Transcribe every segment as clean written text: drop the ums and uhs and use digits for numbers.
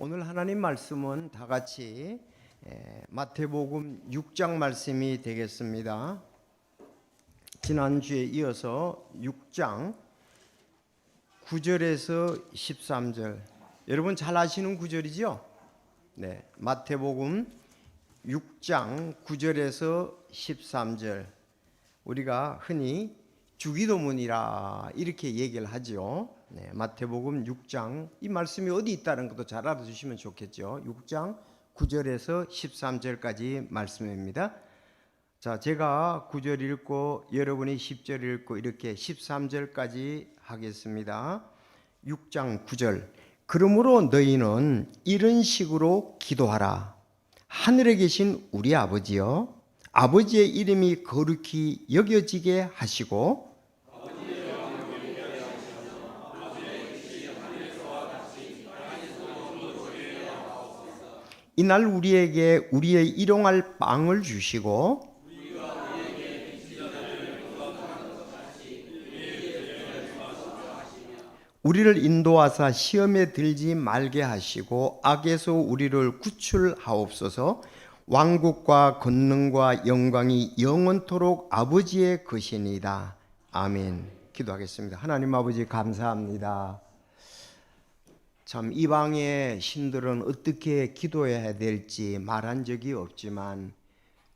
오늘 하나님 말씀은 다 같이 마태복음 6장 말씀이 되겠습니다. 지난주에 이어서 6장 9절에서 13절, 여러분 잘 아시는 구절이죠? 네, 마태복음 6장 9절에서 13절, 우리가 흔히 주기도문이라 이렇게 얘기를 하죠. 네, 마태복음 6장, 이 말씀이 어디 있다는 것도 잘 알아두시면 좋겠죠. 6장 9절에서 13절까지 말씀입니다. 자, 제가 9절 읽고 여러분이 10절 읽고 이렇게 13절까지 하겠습니다. 6장 9절. 그러므로 너희는 이런 식으로 기도하라. 하늘에 계신 우리 아버지여, 아버지의 이름이 거룩히 여겨지게 하시고 이날 우리에게 우리의 일용할 빵을 주시고 우리를 인도하사 시험에 들지 말게 하시고 악에서 우리를 구출하옵소서. 왕국과 권능과 영광이 영원토록 아버지의 것이니이다. 아멘. 기도하겠습니다. 하나님 아버지, 감사합니다. 참 이방의 신들은 어떻게 기도해야 될지 말한 적이 없지만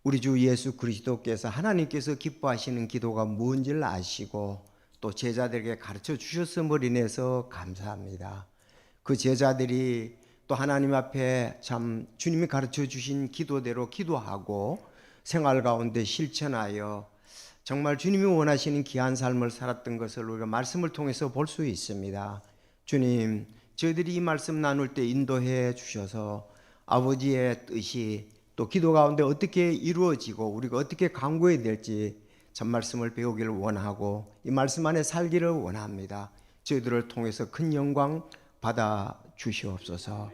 우리 주 예수 그리스도께서 하나님께서 기뻐하시는 기도가 뭔지를 아시고 또 제자들에게 가르쳐 주셨음을 인해서 감사합니다. 그 제자들이 또 하나님 앞에 참 주님이 가르쳐 주신 기도대로 기도하고 생활 가운데 실천하여 정말 주님이 원하시는 귀한 삶을 살았던 것을 우리가 말씀을 통해서 볼 수 있습니다. 주님, 저희들이 이 말씀 나눌 때 인도해 주셔서 아버지의 뜻이 또 기도 가운데 어떻게 이루어지고 우리가 어떻게 간구해야 될지 참 말씀을 배우기를 원하고 이 말씀 안에 살기를 원합니다. 저희들을 통해서 큰 영광 받아 주시옵소서.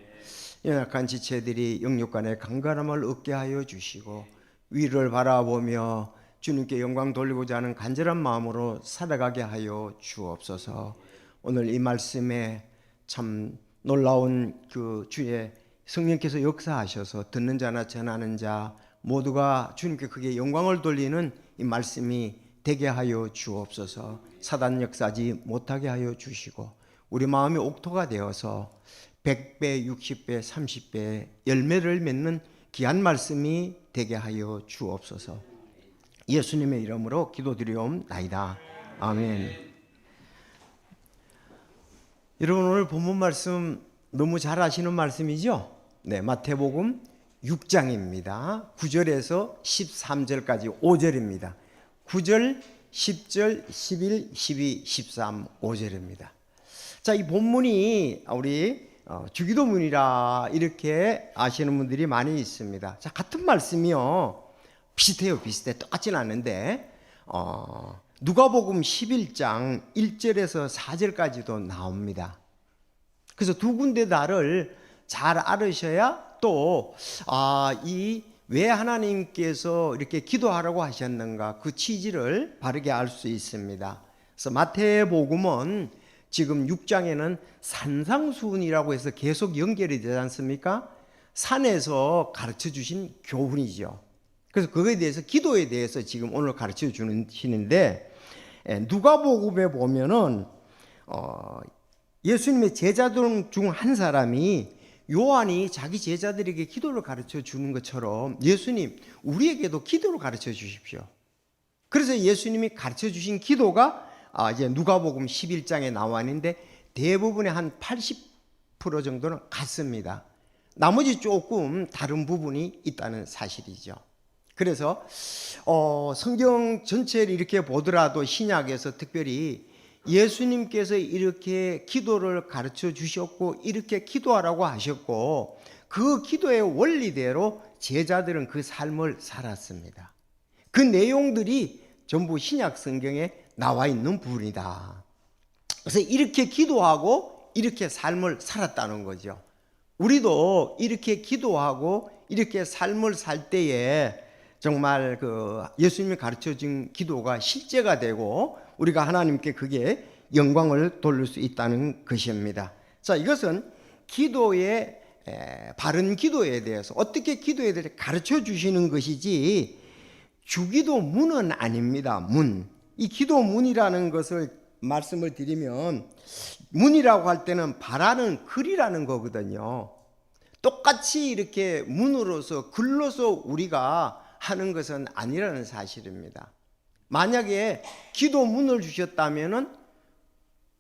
연약한 지체들이 영육간의 강건함을 얻게 하여 주시고 위를 바라보며 주님께 영광 돌리고자 하는 간절한 마음으로 살아가게 하여 주옵소서. 오늘 이 말씀에 참 놀라운 그 주의 성령께서 역사하셔서 듣는 자나 전하는 자 모두가 주님께 크게 영광을 돌리는 이 말씀이 되게 하여 주옵소서. 사단 역사하지 못하게 하여 주시고 우리 마음이 옥토가 되어서 100배, 60배, 30배 열매를 맺는 귀한 말씀이 되게 하여 주옵소서. 예수님의 이름으로 기도드리옵나이다. 아멘. 여러분, 오늘 본문 말씀 너무 잘 아시는 말씀이죠? 네, 마태복음 6장입니다. 9절에서 13절까지 5절입니다. 9절, 10절, 11, 12, 13, 5절입니다. 자, 이 본문이 우리 주기도문이라 이렇게 아시는 분들이 많이 있습니다. 자, 같은 말씀이요. 비슷해요. 똑같진 않은데 누가복음 11장 1절에서 4절까지도 나옵니다. 그래서 두 군데 다를 잘 알으셔야 또 왜 하나님께서 이렇게 기도하라고 하셨는가 그 취지를 바르게 알 수 있습니다. 그래서 마태복음은 지금 6장에는 산상수훈이라고 해서 계속 연결이 되지 않습니까? 산에서 가르쳐 주신 교훈이죠. 그래서 그거에 대해서 기도에 대해서 지금 오늘 가르쳐 주시는데 누가복음에 보면은 예수님의 제자들 중 한 사람이 요한이 자기 제자들에게 기도를 가르쳐 주는 것처럼 예수님 우리에게도 기도를 가르쳐 주십시오. 그래서 예수님이 가르쳐 주신 기도가 이제 누가복음 11장에 나와 있는데 대부분의 한 80% 정도는 같습니다. 나머지 조금 다른 부분이 있다는 사실이죠. 그래서 성경 전체를 이렇게 보더라도 신약에서 특별히 예수님께서 이렇게 기도를 가르쳐 주셨고 이렇게 기도하라고 하셨고 그 기도의 원리대로 제자들은 그 삶을 살았습니다. 그 내용들이 전부 신약 성경에 나와 있는 부분이다. 그래서 이렇게 기도하고 이렇게 삶을 살았다는 거죠. 우리도 이렇게 기도하고 이렇게 삶을 살 때에 정말 그 예수님이 가르쳐준 기도가 실제가 되고 우리가 하나님께 그게 영광을 돌릴 수 있다는 것입니다. 자, 이것은 기도의 바른 기도에 대해서 어떻게 기도해야 될지 가르쳐 주시는 것이지 주기도문은 아닙니다. 문. 이 기도문이라는 것을 말씀을 드리면 문이라고 할 때는 바라는 글이라는 거거든요. 똑같이 이렇게 문으로서 글로서 우리가 하는 것은 아니라는 사실입니다. 만약에 기도문을 주셨다면은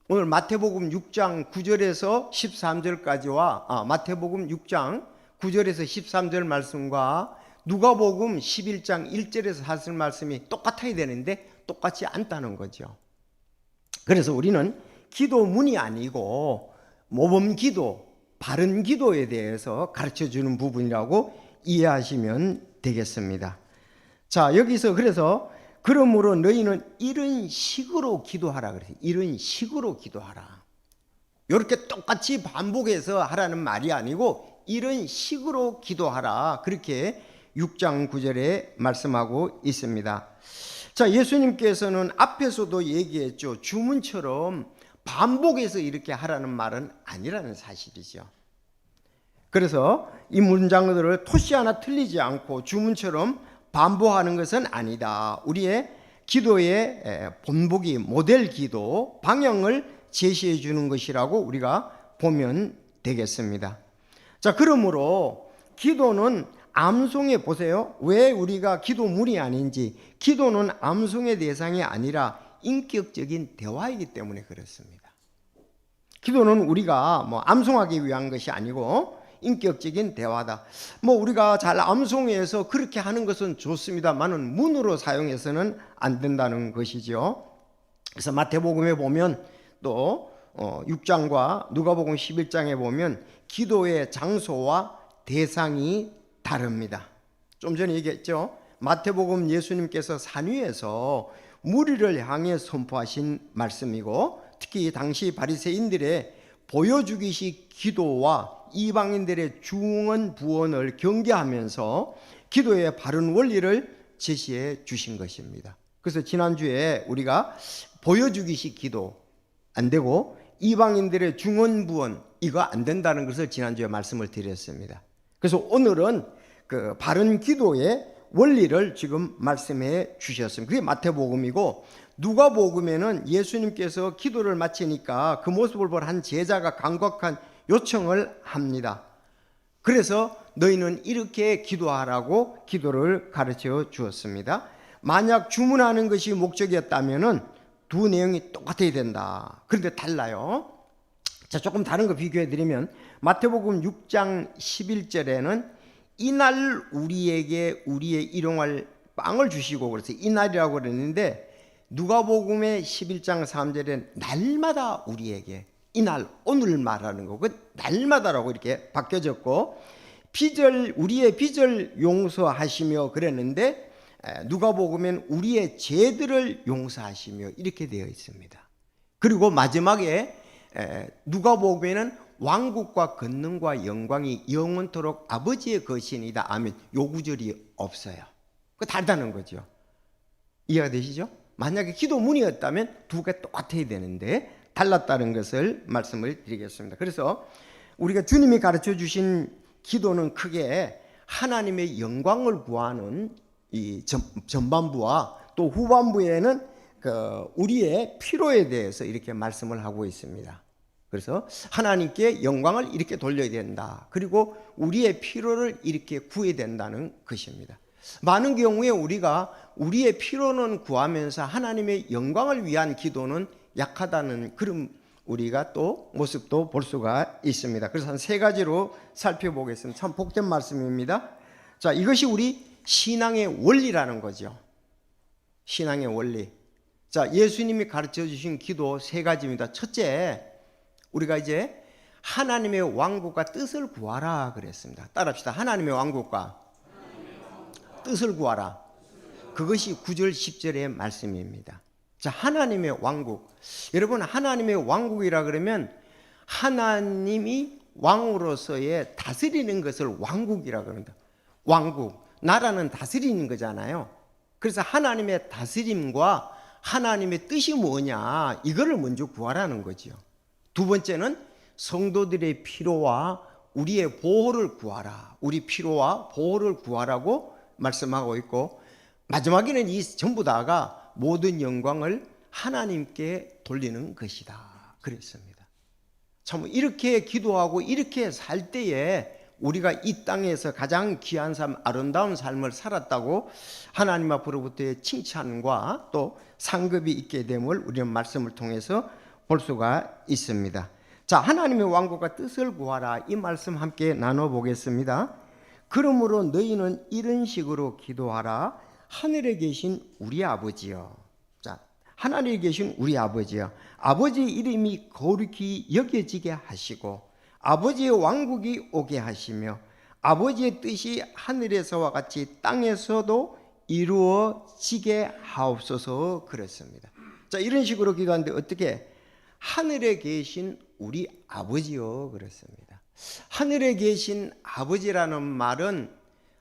오늘 마태복음 6장 9절에서 13절까지와 마태복음 6장 9절에서 13절 말씀과 누가복음 11장 1절에서 4절 말씀이 똑같아야 되는데 똑같지 않다는 거죠. 그래서 우리는 기도문이 아니고 모범기도, 바른 기도에 대해서 가르쳐주는 부분이라고 이해하시면 되겠습니다. 자, 여기서 그래서 그러므로 너희는 이런 식으로 기도하라 그래요. 이런 식으로 기도하라. 이렇게 똑같이 반복해서 하라는 말이 아니고 이런 식으로 기도하라. 그렇게 6장 9절에 말씀하고 있습니다. 자, 예수님께서는 앞에서도 얘기했죠. 주문처럼 반복해서 이렇게 하라는 말은 아니라는 사실이죠. 그래서 이 문장들을 토시 하나 틀리지 않고 주문처럼 반복하는 것은 아니다. 우리의 기도의 본보기, 모델 기도, 방향을 제시해 주는 것이라고 우리가 보면 되겠습니다. 자, 그러므로 기도는 암송해 보세요. 왜 우리가 기도문이 아닌지. 기도는 암송의 대상이 아니라 인격적인 대화이기 때문에 그렇습니다. 기도는 우리가 뭐 암송하기 위한 것이 아니고 인격적인 대화다. 뭐 우리가 잘 암송해서 그렇게 하는 것은 좋습니다만은 문으로 사용해서는 안 된다는 것이죠. 그래서 마태복음에 보면 또 6장과 누가복음 11장에 보면 기도의 장소와 대상이 다릅니다. 좀 전에 얘기했죠. 마태복음 예수님께서 산 위에서 무리를 향해 선포하신 말씀이고 특히 당시 바리새인들의 보여주기식 기도와 이방인들의 중언 부언을 경계하면서 기도의 바른 원리를 제시해 주신 것입니다. 그래서 지난주에 우리가 보여주기식 기도 안 되고 이방인들의 중언 부언 이거 안 된다는 것을 지난주에 말씀을 드렸습니다. 그래서 오늘은 그 바른 기도의 원리를 지금 말씀해 주셨습니다. 그게 마태복음이고 누가복음에는 예수님께서 기도를 마치니까 그 모습을 본 한 제자가 간곡한 요청을 합니다. 그래서 너희는 이렇게 기도하라고 기도를 가르쳐 주었습니다. 만약 주문하는 것이 목적이었다면은 두 내용이 똑같아야 된다. 그런데 달라요. 자, 조금 다른 거 비교해 드리면 마태복음 6장 11절에는 이날 우리에게 우리의 일용할 빵을 주시고 그래서 이날이라고 그랬는데 누가복음의 11장 3절엔 날마다 우리에게 이날 오늘 말하는 거고 날마다라고 이렇게 바뀌어졌고 우리의 빚을 용서하시며 그랬는데 누가복음엔 우리의 죄들을 용서하시며 이렇게 되어 있습니다. 그리고 마지막에 누가복음에는 왕국과 권능과 영광이 영원토록 아버지의 것이니이다. 아멘. 요 구절이 없어요. 그 다르다는 거죠. 이해가 되시죠? 만약에 기도문이었다면 두 개 똑같아야 되는데 달랐다는 것을 말씀을 드리겠습니다. 그래서 우리가 주님이 가르쳐 주신 기도는 크게 하나님의 영광을 구하는 이 전반부와 또 후반부에는 우리의 필요에 대해서 이렇게 말씀을 하고 있습니다. 그래서 하나님께 영광을 이렇게 돌려야 된다. 그리고 우리의 필요를 이렇게 구해야 된다는 것입니다. 많은 경우에 우리가 우리의 필요는 구하면서 하나님의 영광을 위한 기도는 약하다는 그런 우리가 또 모습도 볼 수가 있습니다. 그래서 한 세 가지로 살펴보겠습니다. 참 복된 말씀입니다. 자, 이것이 우리 신앙의 원리라는 거죠. 신앙의 원리. 자, 예수님이 가르쳐 주신 기도 세 가지입니다. 첫째, 우리가 이제 하나님의 왕국과 뜻을 구하라 그랬습니다. 따라합시다. 하나님의 왕국과 뜻을 구하라. 그것이 9절 10절의 말씀입니다. 자, 하나님의 왕국. 여러분, 하나님의 왕국이라 그러면 하나님이 왕으로서의 다스리는 것을 왕국이라 그럽니다. 왕국, 나라는 다스리는 거잖아요. 그래서 하나님의 다스림과 하나님의 뜻이 뭐냐, 이거를 먼저 구하라는 거죠. 두 번째는 성도들의 필요와 우리의 보호를 구하라. 우리 필요와 보호를 구하라고 말씀하고 있고, 마지막에는 이 전부 다가 모든 영광을 하나님께 돌리는 것이다 그랬습니다. 참 이렇게 기도하고 이렇게 살 때에 우리가 이 땅에서 가장 귀한 삶, 아름다운 삶을 살았다고 하나님 앞으로부터의 칭찬과 또 상급이 있게 됨을 우리는 말씀을 통해서 볼 수가 있습니다. 자, 하나님의 왕국과 뜻을 구하라, 이 말씀 함께 나눠보겠습니다. 그러므로 너희는 이런 식으로 기도하라. 하늘에 계신 우리 아버지여. 자, 하늘에 계신 우리 아버지여, 아버지의 이름이 거룩히 여겨지게 하시고 아버지의 왕국이 오게 하시며 아버지의 뜻이 하늘에서와 같이 땅에서도 이루어지게 하옵소서 그랬습니다. 자, 이런 식으로 기도하는데 어떻게? 하늘에 계신 우리 아버지요 그랬습니다. 하늘에 계신 아버지라는 말은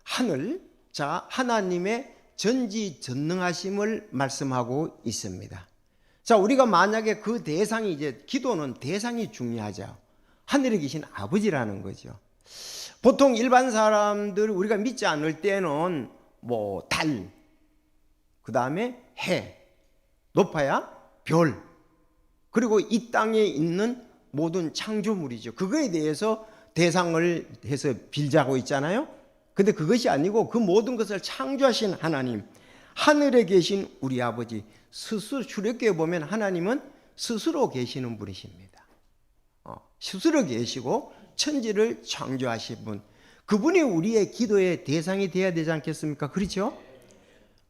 하늘, 자, 하나님의 전지전능하심을 말씀하고 있습니다. 자, 우리가 만약에 그 대상이, 이제 기도는 대상이 중요하죠. 하늘에 계신 아버지라는 거죠. 보통 일반 사람들, 우리가 믿지 않을 때는 뭐 달, 그 다음에 해, 높아야 별, 그리고 이 땅에 있는 모든 창조물이죠. 그거에 대해서 대상을 해서 빌자고 있잖아요. 근데 그것이 아니고 그 모든 것을 창조하신 하나님, 하늘에 계신 우리 아버지, 스스로 출애굽기에 보면 하나님은 스스로 계시는 분이십니다. 스스로 계시고 천지를 창조하신 분, 그분이 우리의 기도의 대상이 되어야 되지 않겠습니까? 그렇죠?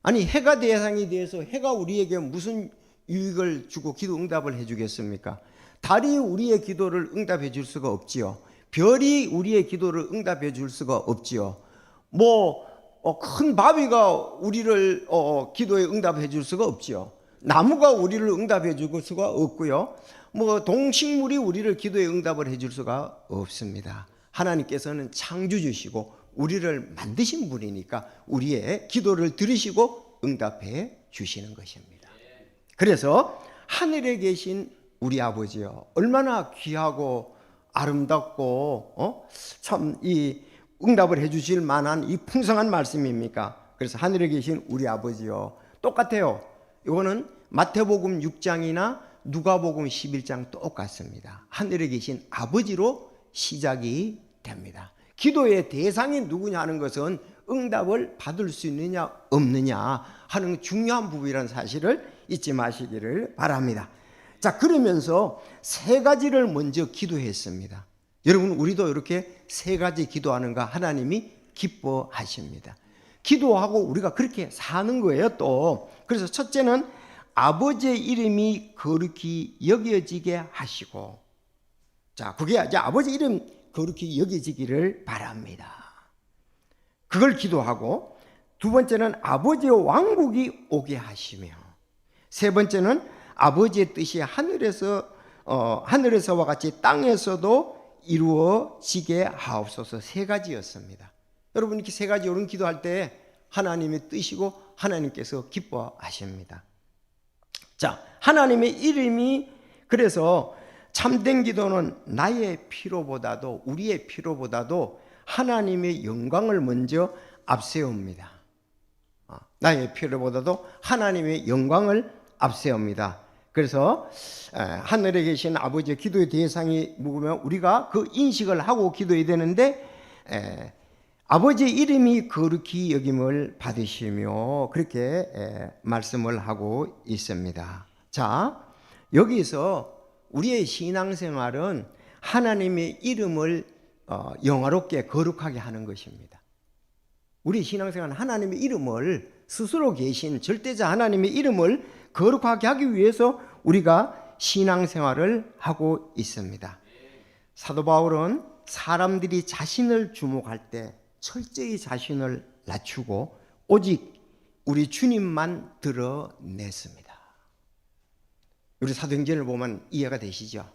아니, 해가 대상이 돼서 해가 우리에게 무슨 유익을 주고 기도 응답을 해주겠습니까? 달이 우리의 기도를 응답해 줄 수가 없지요. 별이 우리의 기도를 응답해 줄 수가 없지요. 큰 바위가 우리를 기도에 응답해 줄 수가 없지요. 나무가 우리를 응답해 줄 수가 없고요. 동식물이 우리를 기도에 응답을 해 줄 수가 없습니다. 하나님께서는 창조주시고 우리를 만드신 분이니까 우리의 기도를 들으시고 응답해 주시는 것입니다. 그래서 하늘에 계신 우리 아버지요, 얼마나 귀하고 아름답고 참 이 응답을 해 주실 만한 이 풍성한 말씀입니까? 그래서 하늘에 계신 우리 아버지요, 똑같아요. 이거는 마태복음 6장이나 누가복음 11장 똑같습니다. 하늘에 계신 아버지로 시작이 됩니다. 기도의 대상이 누구냐 하는 것은 응답을 받을 수 있느냐 없느냐 하는 중요한 부분이라는 사실을 잊지 마시기를 바랍니다. 자, 그러면서 세 가지를 먼저 기도했습니다. 여러분, 우리도 이렇게 세 가지 기도하는가 하나님이 기뻐하십니다. 기도하고 우리가 그렇게 사는 거예요 또. 그래서 첫째는 아버지의 이름이 거룩히 여겨지게 하시고, 자, 그게 이제 아버지 이름 거룩히 여겨지기를 바랍니다. 그걸 기도하고, 두 번째는 아버지의 왕국이 오게 하시며, 세 번째는 아버지의 뜻이 하늘에서와 같이 땅에서도 이루어지게 하옵소서. 세 가지였습니다. 여러분, 이렇게 세 가지 이런 기도할 때 하나님의 뜻이고 하나님께서 기뻐하십니다. 자, 하나님의 이름이, 그래서 참된 기도는 나의 필요보다도, 우리의 필요보다도 하나님의 영광을 먼저 앞세웁니다. 나의 필요보다도 하나님의 영광을 앞세웁니다. 그래서 하늘에 계신 아버지의 기도의 대상이 묵으면 우리가 그 인식을 하고 기도해야 되는데, 아버지의 이름이 거룩히 여김을 받으시며, 그렇게 말씀을 하고 있습니다. 자, 여기서 우리의 신앙생활은 하나님의 이름을 영화롭게 거룩하게 하는 것입니다. 우리 신앙생활은 하나님의 이름을, 스스로 계신 절대자 하나님의 이름을 거룩하게 하기 위해서 우리가 신앙생활을 하고 있습니다. 사도 바울은 사람들이 자신을 주목할 때 철저히 자신을 낮추고 오직 우리 주님만 드러냈습니다. 우리 사도행전을 보면 이해가 되시죠?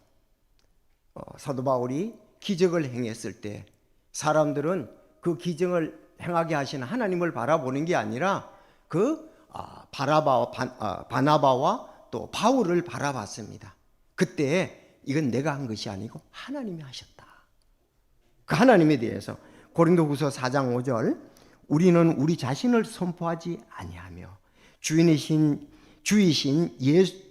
사도 바울이 기적을 행했을 때 사람들은 그 기적을 행하게 하신 하나님을 바라보는 게 아니라 바나바와 또 바울을 바라봤습니다. 그때 이건 내가 한 것이 아니고 하나님이 하셨다. 그 하나님에 대해서 고린도후서 4장 5절 우리는 우리 자신을 선포하지 아니하며 주이신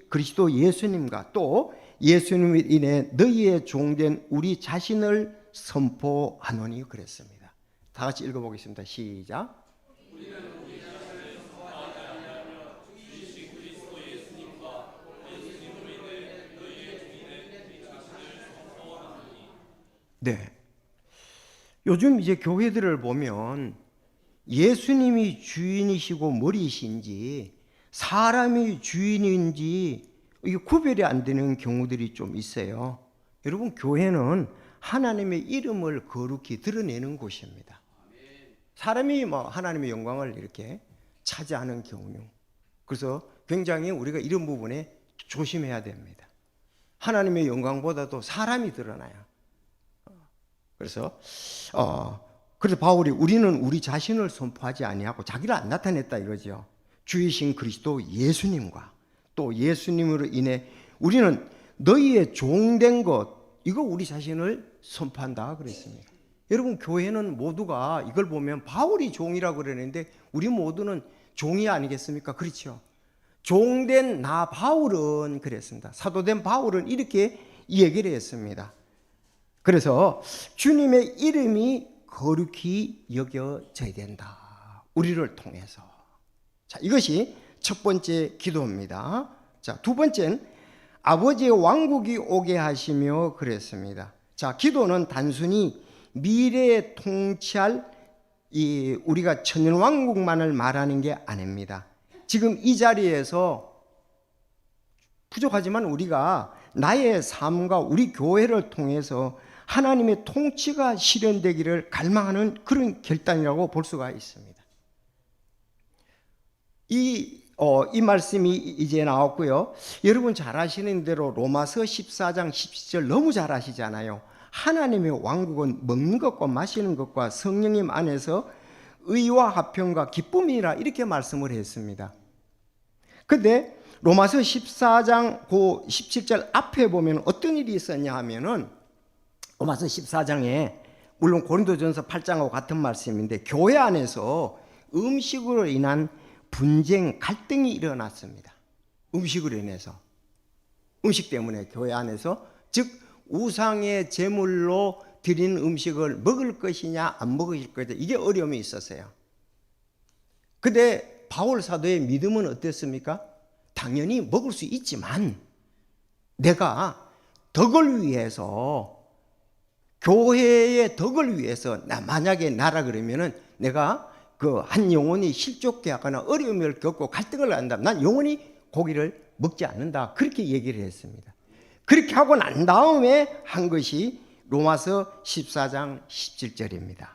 그리스도 예수님과 또 예수님을 인해 너희의 종된 우리 자신을 선포하노니 그랬습니다. 다 같이 읽어보겠습니다. 시작. 네. 요즘 이제 교회들을 보면 예수님이 주인이시고 머리이신지 사람이 주인인지 이게 구별이 안 되는 경우들이 좀 있어요. 여러분, 교회는 하나님의 이름을 거룩히 드러내는 곳입니다. 사람이 하나님의 영광을 이렇게 차지하는 경우, 그래서 굉장히 우리가 이런 부분에 조심해야 됩니다. 하나님의 영광보다도 사람이 드러나요. 그래서 바울이 우리는 우리 자신을 선포하지 아니하고 자기를 안 나타냈다 이거죠. 주이신 그리스도 예수님과 또 예수님으로 인해 우리는 너희의 종된 것, 이거 우리 자신을 선포한다 그랬습니다. 여러분, 교회는 모두가 이걸 보면 바울이 종이라고 그러는데 우리 모두는 종이 아니겠습니까? 그렇죠. 종된 나 바울은 그랬습니다. 사도된 바울은 이렇게 얘기를 했습니다. 그래서 주님의 이름이 거룩히 여겨져야 된다. 우리를 통해서. 자, 이것이 첫 번째 기도입니다. 자, 두 번째는 아버지의 왕국이 오게 하시며 그랬습니다. 자, 기도는 단순히 미래에 통치할 우리가 천년왕국만을 말하는 게 아닙니다. 지금 이 자리에서 부족하지만 우리가 나의 삶과 우리 교회를 통해서 하나님의 통치가 실현되기를 갈망하는 그런 결단이라고 볼 수가 있습니다. 이 말씀이 이제 나왔고요. 여러분 잘 아시는 대로 로마서 14장 17절 너무 잘 아시잖아요. 하나님의 왕국은 먹는 것과 마시는 것과 성령님 안에서 의와 화평과 기쁨이라 이렇게 말씀을 했습니다. 근데 로마서 14장 17절 앞에 보면 어떤 일이 있었냐 하면은 로마서 14장에 물론 고린도전서 8장하고 같은 말씀인데 교회 안에서 음식으로 인한 분쟁, 갈등이 일어났습니다. 음식으로 인해서. 음식 때문에 교회 안에서, 즉 우상의 제물로 드린 음식을 먹을 것이냐 안 먹을 것이냐, 이게 어려움이 있었어요. 근데 바울 사도의 믿음은 어땠습니까? 당연히 먹을 수 있지만 내가 덕을 위해서, 교회의 덕을 위해서, 만약에 나라 그러면은 내가 그 한 영혼이 실족해 하거나 어려움을 겪고 갈등을 한다면 난 영원히 고기를 먹지 않는다, 그렇게 얘기를 했습니다. 그렇게 하고 난 다음에 한 것이 로마서 14장 17절입니다.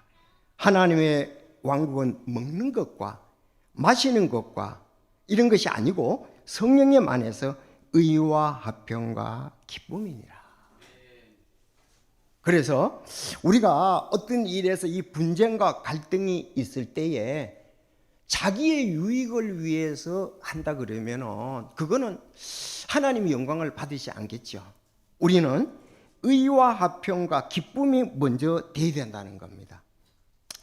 하나님의 왕국은 먹는 것과 마시는 것과 이런 것이 아니고 성령님 안에서 의와 화평과 기쁨이니라. 그래서 우리가 어떤 일에서 이 분쟁과 갈등이 있을 때에 자기의 유익을 위해서 한다 그러면은 그거는 하나님의 영광을 받으시 않겠죠. 우리는 의와 화평과 기쁨이 먼저 돼야 된다는 겁니다.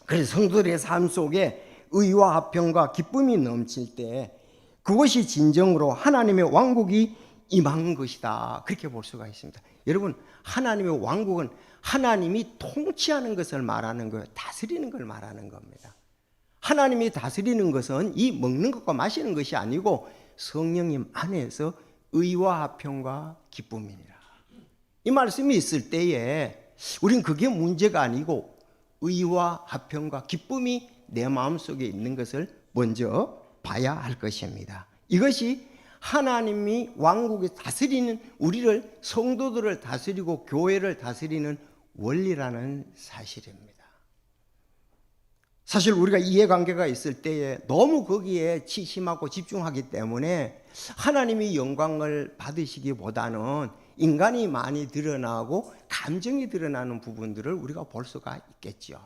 그래서 성도들의 삶 속에 의와 화평과 기쁨이 넘칠 때 그것이 진정으로 하나님의 왕국이 임한 것이다, 그렇게 볼 수가 있습니다. 여러분, 하나님의 왕국은 하나님이 통치하는 것을 말하는 거예요. 다스리는 걸 말하는 겁니다. 하나님이 다스리는 것은 이 먹는 것과 마시는 것이 아니고 성령님 안에서 의와 화평과 기쁨이니라. 이 말씀이 있을 때에 우린 그게 문제가 아니고 의와 화평과 기쁨이 내 마음속에 있는 것을 먼저 봐야 할 것입니다. 이것이 하나님이 왕국에 다스리는, 우리를, 성도들을 다스리고 교회를 다스리는 원리라는 사실입니다. 사실 우리가 이해관계가 있을 때에 너무 거기에 치심하고 집중하기 때문에 하나님이 영광을 받으시기보다는 인간이 많이 드러나고 감정이 드러나는 부분들을 우리가 볼 수가 있겠죠.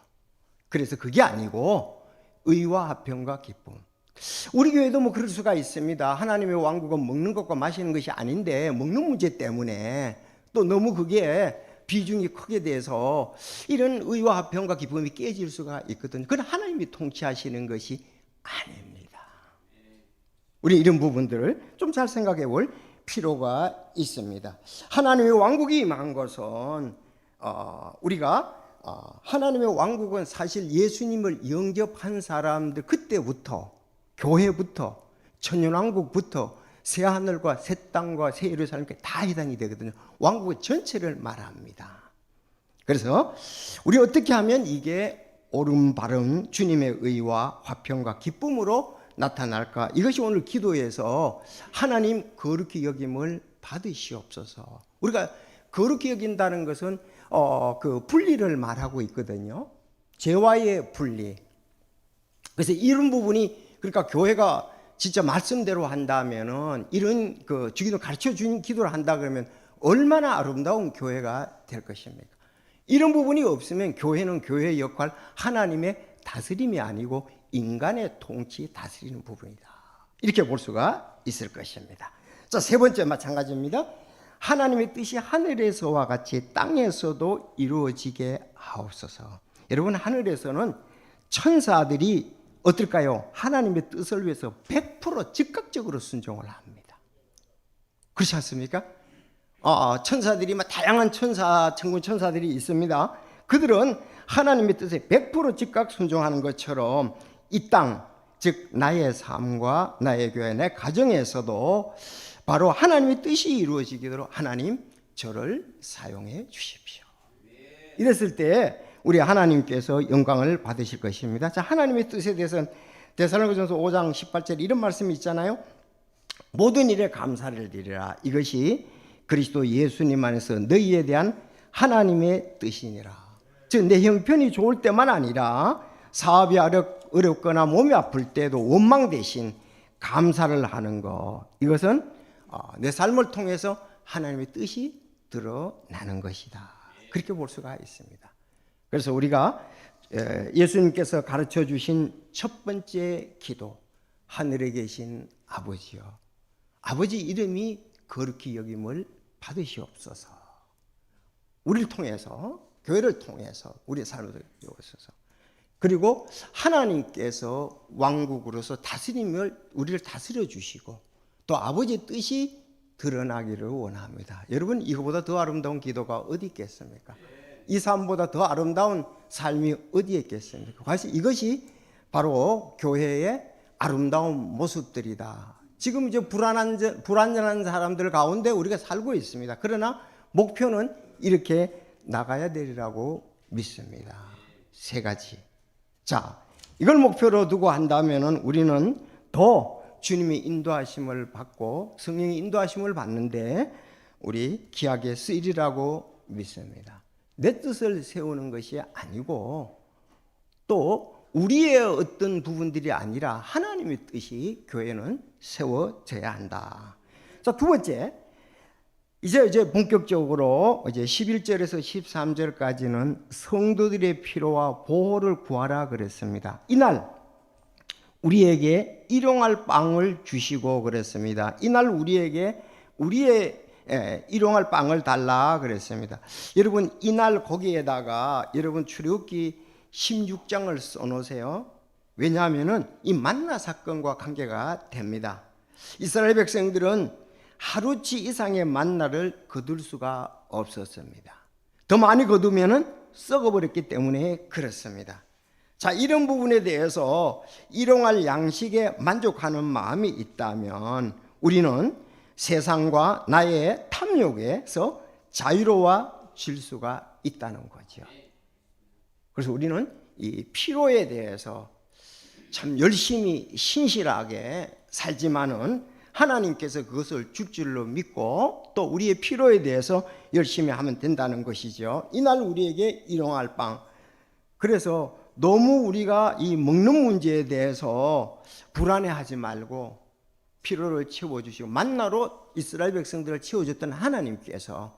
그래서 그게 아니고 의와 화평과 기쁨. 우리 교회도 그럴 수가 있습니다. 하나님의 왕국은 먹는 것과 마시는 것이 아닌데 먹는 문제 때문에 또 너무 그게 비중이 크게 돼서 이런 의와 화평과 기쁨이 깨질 수가 있거든요. 그건 하나님이 통치하시는 것이 아닙니다. 우리 이런 부분들을 좀 잘 생각해 볼 필요가 있습니다. 하나님의 왕국이 임한 것은 우리가 하나님의 왕국은 사실 예수님을 영접한 사람들 그때부터 교회부터 천년왕국부터 새하늘과 새 땅과 새 예루살렘까지 다 해당이 되거든요. 왕국의 전체를 말합니다. 그래서 우리 어떻게 하면 이게 옳은 바른 주님의 의와 화평과 기쁨으로 나타날까? 이것이 오늘 기도에서 하나님 거룩히 여김을 받으시옵소서. 우리가 거룩히 여긴다는 것은 그 분리를 말하고 있거든요. 죄와의 분리. 그래서 이런 부분이 그러니까 교회가 진짜 말씀대로 한다면은 이런 그 주기도 가르쳐 준 기도를 한다 그러면 얼마나 아름다운 교회가 될 것입니까? 이런 부분이 없으면 교회는 교회의 역할, 하나님의 다스림이 아니고 인간의 통치 다스리는 부분이다. 이렇게 볼 수가 있을 것입니다. 자, 세 번째 마찬가지입니다. 하나님의 뜻이 하늘에서와 같이 땅에서도 이루어지게 하옵소서. 여러분, 하늘에서는 천사들이 어떨까요? 하나님의 뜻을 위해서 100% 즉각적으로 순종을 합니다. 그렇지 않습니까? 천사들이 다양한 천군 천사들이 있습니다. 그들은 하나님의 뜻에 100% 즉각 순종하는 것처럼 이 땅, 즉 나의 삶과 나의 교회, 내 가정에서도 바로 하나님의 뜻이 이루어지도록 하나님 저를 사용해 주십시오. 이랬을 때 우리 하나님께서 영광을 받으실 것입니다. 자, 하나님의 뜻에 대해서는 데살로니가전서 5장 18절 이런 말씀이 있잖아요. 모든 일에 감사를 드리라. 이것이 그리스도 예수님 안에서 너희에 대한 하나님의 뜻이니라. 즉 내 형편이 좋을 때만 아니라 사업이 어렵거나 몸이 아플 때도 원망 대신 감사를 하는 것. 이것은 내 삶을 통해서 하나님의 뜻이 드러나는 것이다. 그렇게 볼 수가 있습니다. 그래서 우리가 예수님께서 가르쳐 주신 첫 번째 기도, 하늘에 계신 아버지여, 아버지 이름이 거룩히 여김을 받으시옵소서. 우리를 통해서, 교회를 통해서 우리의 삶을 이루어서, 그리고 하나님께서 왕국으로서 다스림을 우리를 다스려 주시고 또 아버지의 뜻이 드러나기를 원합니다. 여러분, 이거보다 더 아름다운 기도가 어디 있겠습니까? 이 삶보다 더 아름다운 삶이 어디에 있겠습니까? 이것이 바로 교회의 아름다운 모습들이다. 지금 이제 불안전한 사람들 가운데 우리가 살고 있습니다. 그러나 목표는 이렇게 나가야 되리라고 믿습니다. 세 가지. 자, 이걸 목표로 두고 한다면은 우리는 더 주님의 인도하심을 받고 성령의 인도하심을 받는데 우리 기하게 쓰이리라고 믿습니다. 내 뜻을 세우는 것이 아니고 또 우리의 어떤 부분들이 아니라 하나님의 뜻이 교회는 세워져야 한다. 자, 두 번째, 이제 본격적으로 이제 11절에서 13절까지는 성도들의 필요와 보호를 구하라 그랬습니다. 이날 우리에게 일용할 빵을 주시고 그랬습니다. 이날 우리에게 우리의 일용할 빵을 달라 그랬습니다. 여러분, 이날 거기에다가 여러분 출애굽기 16장을 써놓으세요. 왜냐하면은 이 만나 사건과 관계가 됩니다. 이스라엘 백성들은 하루치 이상의 만나를 거둘 수가 없었습니다. 더 많이 거두면은 썩어버렸기 때문에 그렇습니다. 자, 이런 부분에 대해서 일용할 양식에 만족하는 마음이 있다면 우리는 세상과 나의 탐욕에서 자유로워질 수가 있다는 거죠. 그래서 우리는 이 필요에 대해서 참 열심히 신실하게 살지만은 하나님께서 그것을 줄 줄로 믿고 또 우리의 필요에 대해서 열심히 하면 된다는 것이죠. 이날 우리에게 일용할 빵. 그래서 너무 우리가 이 먹는 문제에 대해서 불안해하지 말고 필요를 채워주시고 만나로 이스라엘 백성들을 채워줬던 하나님께서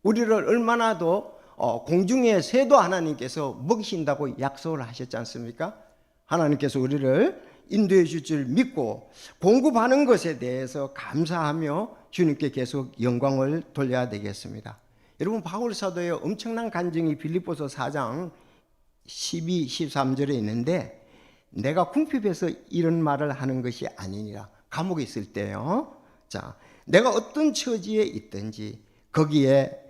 우리를 얼마나 더 공중의 새도 하나님께서 먹이신다고 약속을 하셨지 않습니까? 하나님께서 우리를 인도해 줄 줄 믿고 공급하는 것에 대해서 감사하며 주님께 계속 영광을 돌려야 되겠습니다. 여러분, 바울 사도의 엄청난 간증이 빌립보서 4장 12, 13절에 있는데, 내가 궁핍해서 이런 말을 하는 것이 아니니라. 감옥에 있을 때요. 자, 내가 어떤 처지에 있든지 거기에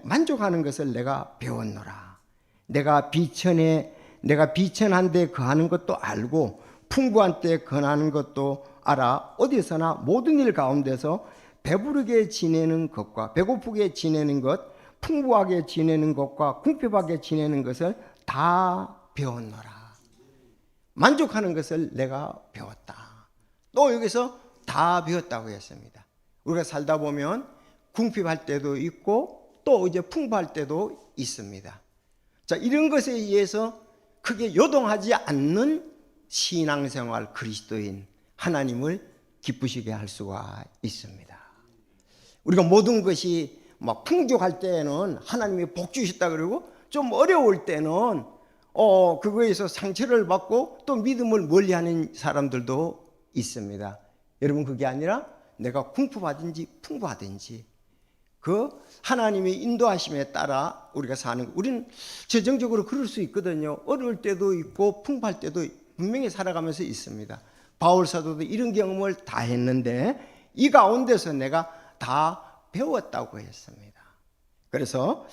만족하는 것을 내가 배웠노라. 내가 비천한 데 거하는 것도 알고 풍부한 때 거하는 것도 알아. 어디서나 모든 일 가운데서 배부르게 지내는 것과 배고프게 지내는 것, 풍부하게 지내는 것과 궁핍하게 지내는 것을 다 배웠노라. 만족하는 것을 내가 배웠다. 또 여기서 다 배웠다고 했습니다. 우리가 살다 보면 궁핍할 때도 있고 또 이제 풍부할 때도 있습니다. 자, 이런 것에 의해서 크게 요동하지 않는 신앙생활, 그리스도인, 하나님을 기쁘시게 할 수가 있습니다. 우리가 모든 것이 막 풍족할 때는 하나님이 복 주셨다 그러고, 좀 어려울 때는 그거에서 상처를 받고 또 믿음을 멀리하는 사람들도 있습니다. 여러분, 그게 아니라 내가 궁핍하든지 풍부하든지 그 하나님의 인도하심에 따라 우리가 사는, 우리는 재정적으로 그럴 수 있거든요. 어려울 때도 있고 풍부할 때도 분명히 살아가면서 있습니다. 바울 사도도 이런 경험을 다 했는데 이 가운데서 내가 다 배웠다고 했습니다. 그래서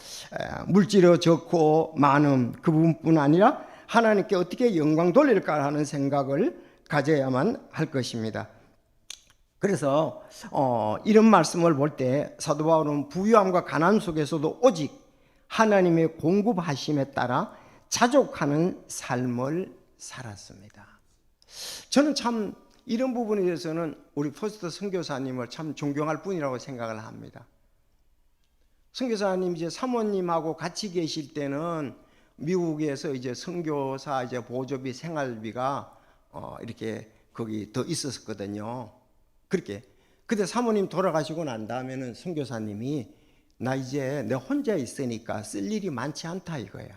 물질이 좋고 많음, 그 부분뿐 아니라 하나님께 어떻게 영광 돌릴까 하는 생각을 가져야만 할 것입니다. 그래서 이런 말씀을 볼 때 사도 바울은 부유함과 가난 속에서도 오직 하나님의 공급하심에 따라 자족하는 삶을 살았습니다. 저는 참 이런 부분에 대해서는 우리 포스터 선교사님을 참 존경할 뿐이라고 생각을 합니다. 선교사님 이제 사모님하고 같이 계실 때는 미국에서 이제 선교사 이제 보조비 생활비가 이렇게 거기 더 있었거든요. 그렇게. 근데 사모님 돌아가시고 난 다음에는 선교사님이 나 이제 내 혼자 있으니까 쓸 일이 많지 않다 이거예요.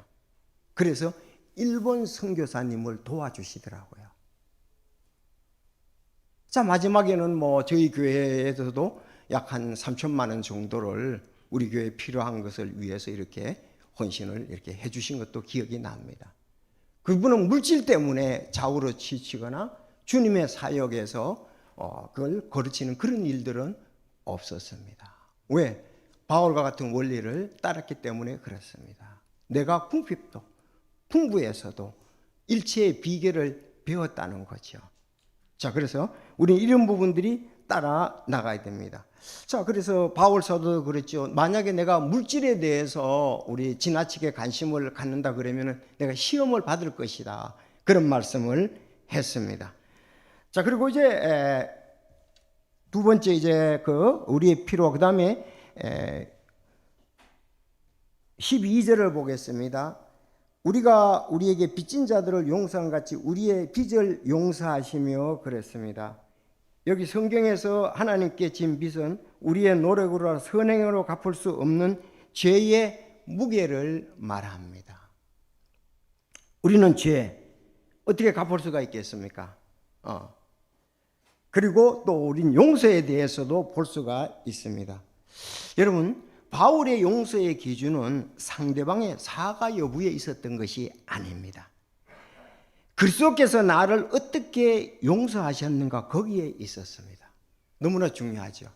그래서 일본 선교사님을 도와주시더라고요. 자, 마지막에는 뭐 저희 교회에서도 약 한 3천만 원 정도를 우리 교회에 필요한 것을 위해서 이렇게 헌신을 이렇게 해주신 것도 기억이 납니다. 그분은 물질 때문에 좌우로 치치거나 주님의 사역에서 그걸 거르치는 그런 일들은 없었습니다. 왜? 바울과 같은 원리를 따랐기 때문에 그렇습니다. 내가 궁핍도 풍부에서도 일체의 비결을 배웠다는 거죠. 자, 그래서 우리는 이런 부분들이 따라 나가야 됩니다. 자, 그래서 바울 사도도 그랬죠. 만약에 내가 물질에 대해서 우리 지나치게 관심을 갖는다 그러면 내가 시험을 받을 것이다. 그런 말씀을 했습니다. 자, 그리고 이제 두 번째 이제 우리의 필요, 그 다음에 12절을 보겠습니다. 우리가 우리에게 빚진 자들을 용서한 같이 우리의 빚을 용서하시며 그랬습니다. 여기 성경에서 하나님께 진 빚은 우리의 노력으로 선행으로 갚을 수 없는 죄의 무게를 말합니다. 우리는 죄 어떻게 갚을 수가 있겠습니까? 그리고 또 우린 용서에 대해서도 볼 수가 있습니다. 여러분, 바울의 용서의 기준은 상대방의 사과 여부에 있었던 것이 아닙니다. 그리스도께서 나를 어떻게 용서하셨는가 거기에 있었습니다. 너무나 중요하죠.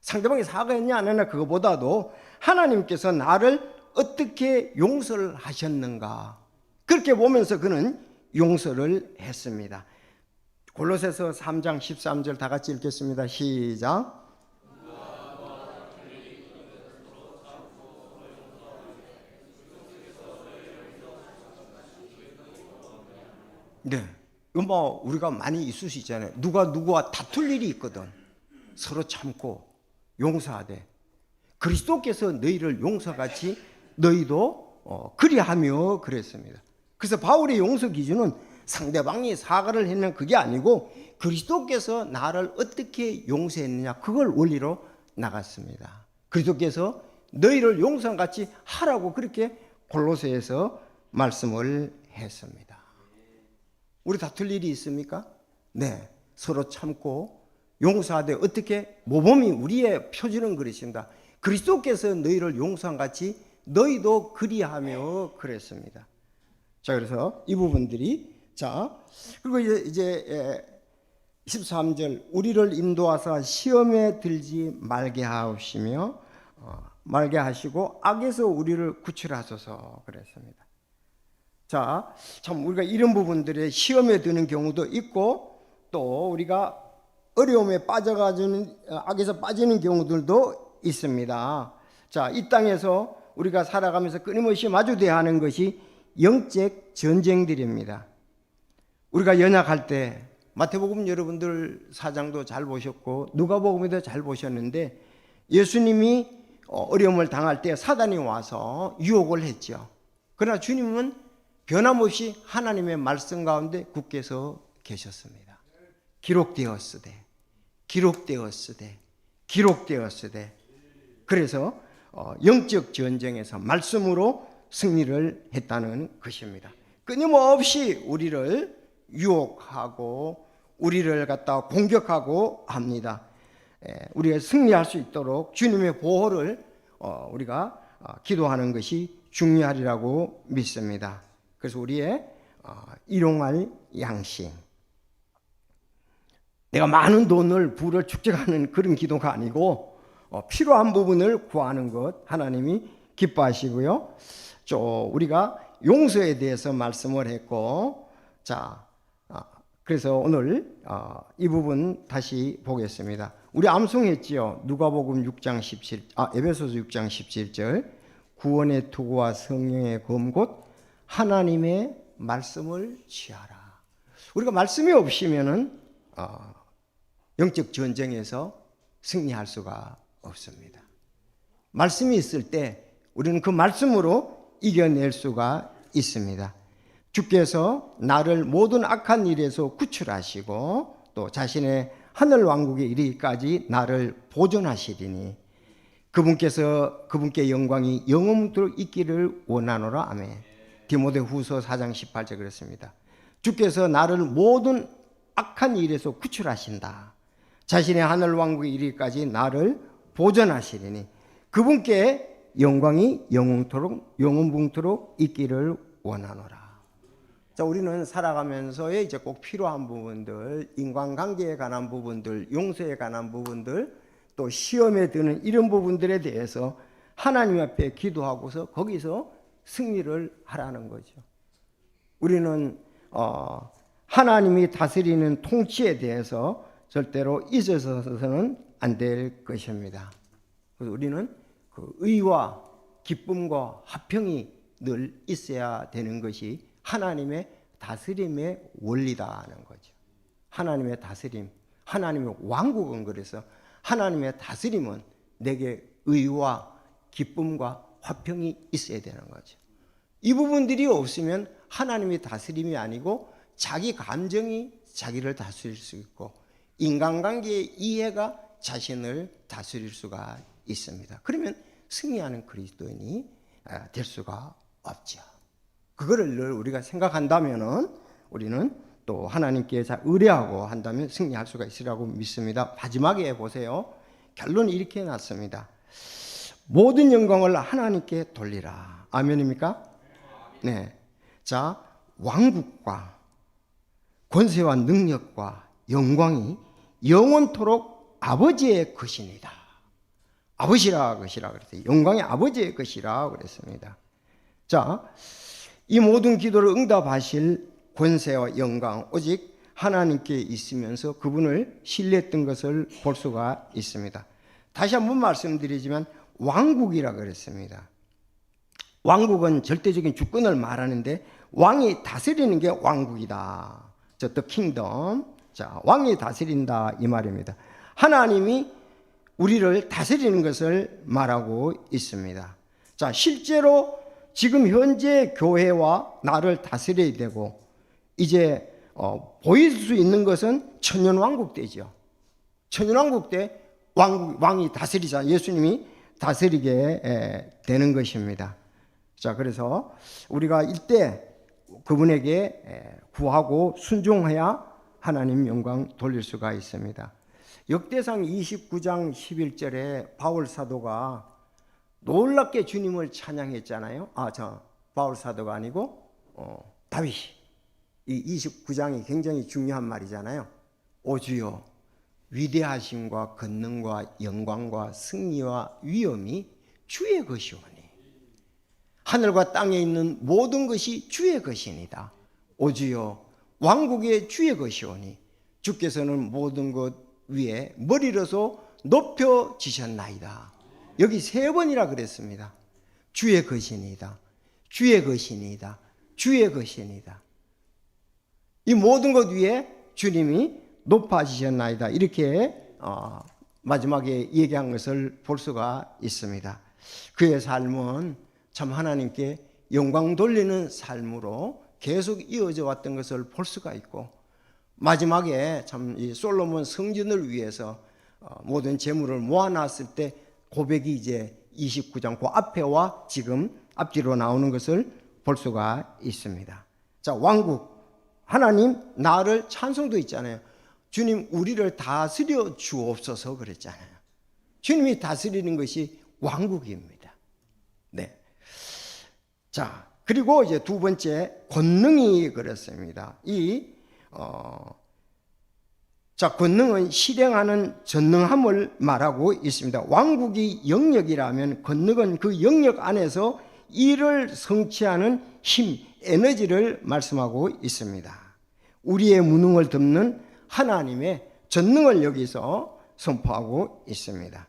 상대방이 사과했냐 안 했냐 그거보다도 하나님께서 나를 어떻게 용서를 하셨는가 그렇게 보면서 그는 용서를 했습니다. 골로새서 3장 13절 다 같이 읽겠습니다. 시작. 네, 이건 뭐 우리가 많이 있을 수 있잖아요. 누가 누구와 다툴 일이 있거든. 서로 참고 용서하되 그리스도께서 너희를 용서같이 너희도 그리하며 그랬습니다. 그래서 바울의 용서 기준은 상대방이 사과를 했는 그게 아니고 그리스도께서 나를 어떻게 용서했느냐 그걸 원리로 나갔습니다. 그리스도께서 너희를 용서같이 하라고 그렇게 골로새에서 말씀을 했습니다. 우리 다툴 일이 있습니까? 네, 서로 참고 용서하되 어떻게 모범이 우리의 표준은 그러신다. 그리스도께서 너희를 용서한 같이 너희도 그리하며 그랬습니다. 자, 그래서 이 부분들이, 자, 그리고 이제 13절, 우리를 인도하사 시험에 들지 말게 하옵시며 말게 하시고 악에서 우리를 구출하소서 그랬습니다. 자, 참 우리가 이런 부분들에 시험에 드는 경우도 있고, 또 우리가 어려움에 빠져가지는 악에서 빠지는 경우들도 있습니다. 자, 이 땅에서 우리가 살아가면서 끊임없이 마주돼야 하는 것이 영적 전쟁들입니다. 우리가 연약할 때 마태복음 여러분들 4장도 잘 보셨고 누가복음에도 잘 보셨는데, 예수님이 어려움을 당할 때 사단이 와서 유혹을 했죠. 그러나 주님은 변함없이 하나님의 말씀 가운데 굳게 서 계셨습니다. 기록되었으되, 기록되었으되, 기록되었으되. 그래서 영적 전쟁에서 말씀으로 승리를 했다는 것입니다. 끊임없이 우리를 유혹하고 우리를 갖다 공격하고 합니다. 우리가 승리할 수 있도록 주님의 보호를 우리가 기도하는 것이 중요하리라고 믿습니다. 그래서 우리의 일용할 양식, 내가 많은 돈을 부를 축적하는 그런 기도가 아니고 필요한 부분을 구하는 것 하나님이 기뻐하시고요. 우리가 용서에 대해서 말씀을 했고, 자, 그래서 오늘 이 부분 다시 보겠습니다. 우리 암송했지요. 누가복음 6장 17, 에베소서 6장 17절, 구원의 투구와 성령의 검 곧 하나님의 말씀을 취하라. 우리가 말씀이 없으면은 영적 전쟁에서 승리할 수가 없습니다. 말씀이 있을 때 우리는 그 말씀으로 이겨낼 수가 있습니다. 주께서 나를 모든 악한 일에서 구출하시고 또 자신의 하늘 왕국에 이르기까지 나를 보존하시리니 그분께 영광이 영원토록 있기를 원하노라. 아멘. 디모데후서 4장 18절 그랬습니다. 주께서 나를 모든 악한 일에서 구출하신다. 자신의 하늘 왕국에 이르기까지 나를 보존하시리니 그분께 영광이 영원토록 있기를 원하노라. 자, 우리는 살아가면서에 이제 꼭 필요한 부분들, 인간관계에 관한 부분들, 용서에 관한 부분들, 또 시험에 드는 이런 부분들에 대해서 하나님 앞에 기도하고서 거기서 승리를 하라는 거죠. 우리는 하나님이 다스리는 통치에 대해서 절대로 잊어서는 안 될 것입니다. 그래서 우리는 그 의와 기쁨과 화평이 늘 있어야 되는 것이 하나님의 다스림의 원리다는 거죠. 하나님의 다스림, 하나님의 왕국은, 그래서 하나님의 다스림은 내게 의와 기쁨과 화평이 있어야 되는 거죠. 이 부분들이 없으면 하나님의 다스림이 아니고 자기 감정이 자기를 다스릴 수 있고 인간관계의 이해가 자신을 다스릴 수가 있습니다. 그러면 승리하는 그리스도인이 될 수가 없죠. 그거를 늘 우리가 생각한다면은 우리는 또 하나님께 잘 의뢰하고 한다면 승리할 수가 있으리라고 믿습니다. 마지막에 보세요. 결론이 이렇게 해놨습니다. 모든 영광을 하나님께 돌리라. 아멘입니까? 네. 자, 왕국과 권세와 능력과 영광이 영원토록 아버지의 것입니다. 아버지라 것이라 그랬어요. 영광이 아버지의 것이라 그랬습니다. 자, 이 모든 기도를 응답하실 권세와 영광 오직 하나님께 있으면서 그분을 신뢰했던 것을 볼 수가 있습니다. 다시 한번 말씀드리지만 왕국이라 그랬습니다. 왕국은 절대적인 주권을 말하는데 왕이 다스리는 게 왕국이다. The kingdom. 자, 왕이 다스린다 이 말입니다. 하나님이 우리를 다스리는 것을 말하고 있습니다. 자, 실제로 지금 현재 교회와 나를 다스려야 되고 이제 보일 수 있는 것은 천년왕국 때죠. 천년왕국 때 왕이 다스리자, 예수님이 다스리게 되는 것입니다. 자, 그래서 우리가 이때 그분에게 구하고 순종해야 하나님 영광 돌릴 수가 있습니다. 역대상 29장 11절에 바울 사도가 놀랍게 주님을 찬양했잖아요. 바울 사도가 아니고 다윗. 이 29장이 굉장히 중요한 말이잖아요. 오 주여, 위대하심과 권능과 영광과 승리와 위엄이 주의 것이오니 하늘과 땅에 있는 모든 것이 주의 것이니다. 오 주여, 왕국의 주의 것이오니 주께서는 모든 것 위에 머리로서 높여지셨나이다. 여기 3번이라 그랬습니다. 주의 것이니다. 주의 것이니다. 주의 것이니다. 이 모든 것 위에 주님이 높아지셨나이다. 이렇게 마지막에 얘기한 것을 볼 수가 있습니다. 그의 삶은 참 하나님께 영광 돌리는 삶으로 계속 이어져 왔던 것을 볼 수가 있고, 마지막에 참 이 솔로몬 성전을 위해서 모든 재물을 모아놨을 때 고백이 이제 29장 그 앞에와 지금 앞뒤로 나오는 것을 볼 수가 있습니다. 자, 왕국, 하나님 나를 찬송도 있잖아요. 주님 우리를 다스려 주옵소서 그랬잖아요. 주님이 다스리는 것이 왕국입니다. 네. 자, 그리고 이제 두 번째 권능이 그렇습니다. 권능은 실행하는 전능함을 말하고 있습니다. 왕국이 영역이라면 권능은 그 영역 안에서 일을 성취하는 힘, 에너지를 말씀하고 있습니다. 우리의 무능을 덮는 하나님의 전능을 여기서 선포하고 있습니다.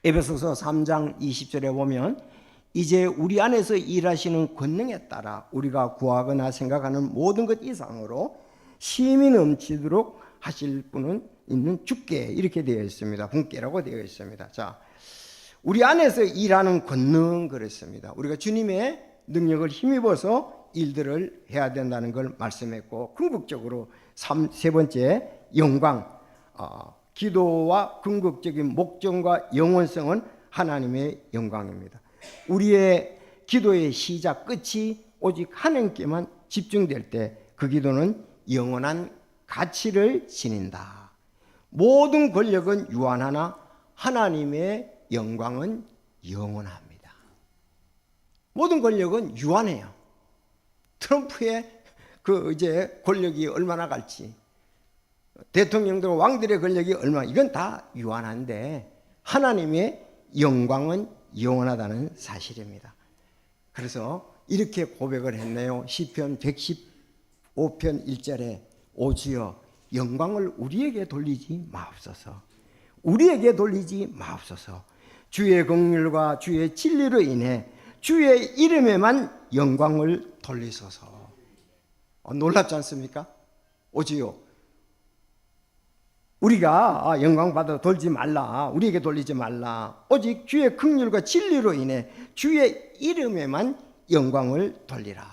에베소서 3장 20절에 보면 이제 우리 안에서 일하시는 권능에 따라 우리가 구하거나 생각하는 모든 것 이상으로 힘이 넘치도록 하실 분은 있는 주께, 이렇게 되어 있습니다. 분께라고 되어 있습니다. 자, 우리 안에서 일하는 권능 그랬습니다. 우리가 주님의 능력을 힘입어서 일들을 해야 된다는 걸 말씀했고, 궁극적으로 세 번째 영광, 기도와 궁극적인 목적과 영원성은 하나님의 영광입니다. 우리의 기도의 시작 끝이 오직 하나님께만 집중될 때 그 기도는 영원한 가치를 지닌다. 모든 권력은 유한하나 하나님의 영광은 영원합니다. 모든 권력은 유한해요. 트럼프의 이제 권력이 얼마나 갈지, 대통령들 왕들의 권력이 얼마나, 이건 다 유한한데 하나님의 영광은 영원하다는 사실입니다. 그래서 이렇게 고백을 했네요. 시편 115편 1절에 오 주여 영광을 우리에게 돌리지 마옵소서. 우리에게 돌리지 마옵소서. 주의 긍휼과 주의 진리로 인해 주의 이름에만 영광을 돌리소서. 놀랍지 않습니까? 오 주여, 우리가 영광 받아 돌지 말라, 우리에게 돌리지 말라. 오직 주의 긍휼과 진리로 인해 주의 이름에만 영광을 돌리라.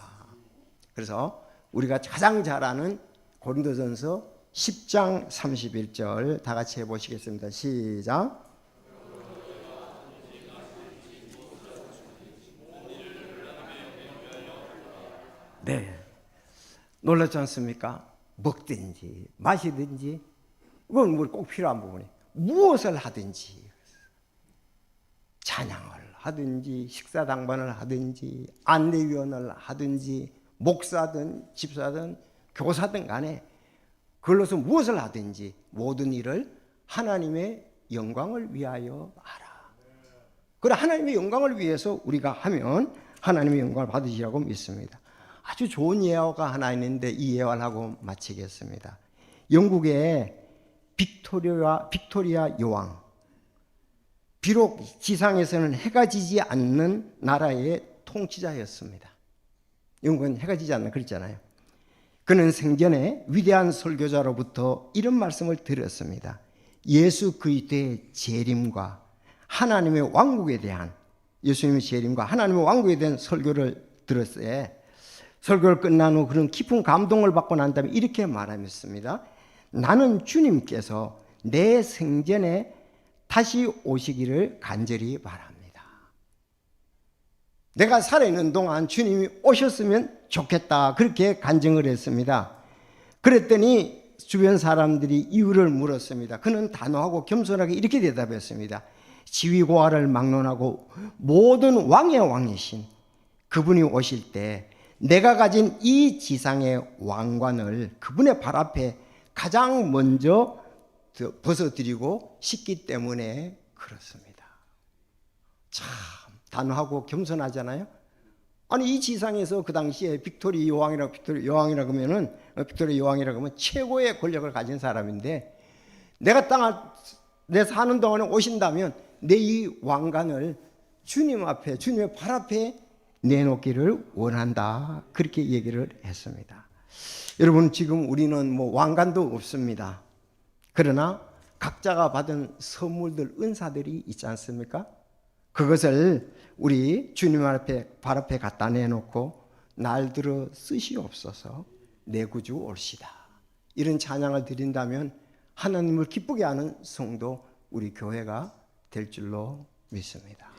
그래서 우리가 가장 잘 아는 고린도전서 10장 31절 다 같이 해보시겠습니다. 시작. 네, 놀랍지 않습니까? 먹든지 마시든지, 그건 꼭 필요한 부분이, 무엇을 하든지, 찬양을 하든지 식사 당번을 하든지 안내위원을 하든지 목사든 집사든 교사든 간에 그걸로서 무엇을 하든지 모든 일을 하나님의 영광을 위하여 하라. 그래, 하나님의 영광을 위해서 우리가 하면 하나님의 영광을 받으시라고 믿습니다. 아주 좋은 예화가 하나 있는데 이 예화를 하고 마치겠습니다. 영국의 빅토리아 여왕, 비록 지상에서는 해가 지지 않는 나라의 통치자였습니다. 영국은 해가 지지 않는, 그랬잖아요. 그는 생전에 위대한 설교자로부터 이런 말씀을 들었습니다. 예수 그리스도의 재림과 하나님의 왕국에 대한, 예수님의 재림과 하나님의 왕국에 대한 설교를 들었어요. 설교를 끝난 후 그런 깊은 감동을 받고 난 다음에 이렇게 말했습니다. 나는 주님께서 내 생전에 다시 오시기를 간절히 바랍니다. 내가 살아있는 동안 주님이 오셨으면 좋겠다, 그렇게 간증을 했습니다. 그랬더니 주변 사람들이 이유를 물었습니다. 그는 단호하고 겸손하게 이렇게 대답했습니다. 지위고하를 막론하고 모든 왕의 왕이신 그분이 오실 때 내가 가진 이 지상의 왕관을 그분의 발 앞에 가장 먼저 벗어드리고 싶기 때문에 그렇습니다. 참 단호하고 겸손하잖아요. 아니 이 지상에서 그 당시에 빅토리 여왕이라고 하면 최고의 권력을 가진 사람인데 내가 내 사는 동안에 오신다면 내 이 왕관을 주님 앞에 주님의 발 앞에 내놓기를 원한다. 그렇게 얘기를 했습니다. 여러분 지금 우리는 뭐 왕관도 없습니다. 그러나 각자가 받은 선물들 은사들이 있지 않습니까? 그것을 우리 주님 앞에 발 앞에 갖다 내놓고 날 들어 쓰시옵소서 내 구주 올시다. 이런 찬양을 드린다면 하나님을 기쁘게 하는 성도 우리 교회가 될 줄로 믿습니다.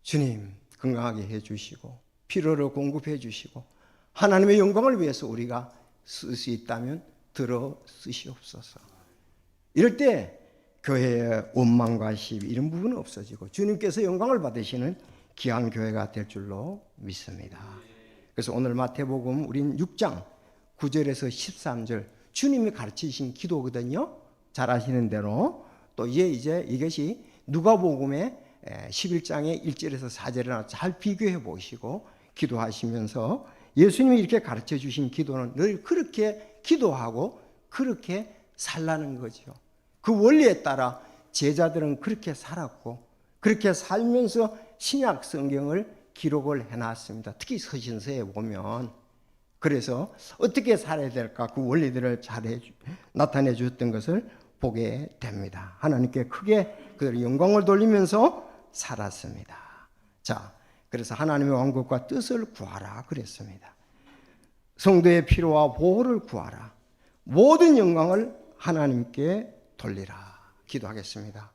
주님 건강하게 해주시고 필요를 공급해 주시고 하나님의 영광을 위해서 우리가 쓸 수 있다면 들어 쓰시옵소서. 이럴 때 교회의 원망과 시비 이런 부분은 없어지고 주님께서 영광을 받으시는 귀한 교회가 될 줄로 믿습니다. 그래서 오늘 마태복음 우린 6장 9절에서 13절 주님이 가르치신 기도거든요. 잘 아시는 대로 또 이제 이것이 누가복음의 11장의 1절에서 4절이나 잘 비교해 보시고 기도하시면서 예수님이 이렇게 가르쳐 주신 기도는 늘 그렇게 기도하고 그렇게 살라는 거죠. 그 원리에 따라 제자들은 그렇게 살았고 그렇게 살면서 신약 성경을 기록을 해놨습니다. 특히 서신서에 보면 그래서 어떻게 살아야 될까 그 원리들을 잘 나타내 주셨던 것을 보게 됩니다. 하나님께 크게 그들의 영광을 돌리면서 살았습니다. 자, 그래서 하나님의 왕국과 뜻을 구하라 그랬습니다. 성도의 필요와 보호를 구하라. 모든 영광을 하나님께 돌리라. 기도하겠습니다.